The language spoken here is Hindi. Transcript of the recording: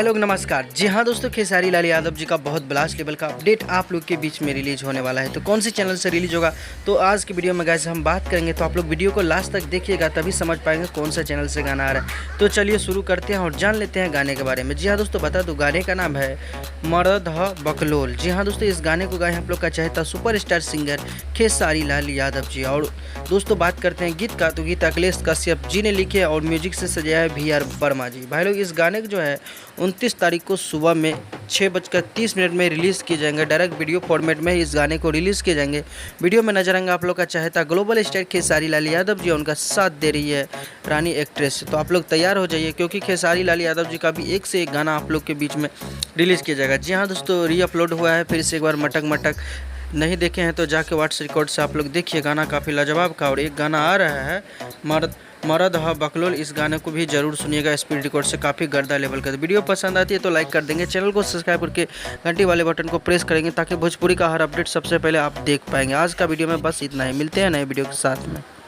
लोग नमस्कार। जी हाँ दोस्तों, खेसारी लाल यादव जी का बहुत ब्लास्ट लेवल का अपडेट आप लोग के बीच में रिलीज होने वाला है। तो कौन सी चैनल से रिलीज होगा तो आज की वीडियो में गाइस हम बात करेंगे। तो आप लोग वीडियो को लास्ट तक देखिएगा तभी समझ पाएंगे कौन सा चैनल से गाना आ रहा है। तो चलिए शुरू करते हैं और जान लेते हैं गाने के बारे में। जी हाँ दोस्तों, बता दूँ गाने का नाम है मरद ह बकलोल। जी हाँ दोस्तों, इस गाने को गाए आप लोग का चहेता सुपरस्टार सिंगर खेसारी लाल यादव जी। और दोस्तों बात करते हैं गीत का, तो गीत अखिलेश कश्यप जी ने लिखे और म्यूजिक से सजाया है VR वर्मा जी। भाई लोग इस गाने को जो है 29 तारीख को सुबह में 6:30 में रिलीज़ किए जाएंगे। डायरेक्ट वीडियो फॉर्मेट में इस गाने को रिलीज़ किए जाएंगे। वीडियो में नजर आएंगे आप लोग का चाहता ग्लोबल स्टार खेसारी लाल यादव जी, उनका साथ दे रही है रानी एक्ट्रेस। तो आप लोग तैयार हो जाइए क्योंकि खेसारी लाल यादव जी का भी एक से एक गाना आप लोग के बीच में रिलीज़ किया जाएगा। जी हाँ दोस्तों, री अपलोड हुआ है फिर से एक बार मटक मटक। नहीं देखे हैं तो जाके व्हाट्स रिकॉर्ड से आप लोग देखिए, गाना काफ़ी लाजवाब का। और एक गाना आ रहा है मरद ह बकलोल, इस गाने को भी जरूर सुनिएगा। स्पीड रिकॉर्ड से काफ़ी गर्दा लेवल का। वीडियो पसंद आती है तो लाइक कर देंगे, चैनल को सब्सक्राइब करके घंटी वाले बटन को प्रेस करेंगे ताकि भोजपुरी का हर अपडेट सबसे पहले आप देख पाएंगे। आज का वीडियो में बस इतना ही, मिलते हैं नए वीडियो के साथ में।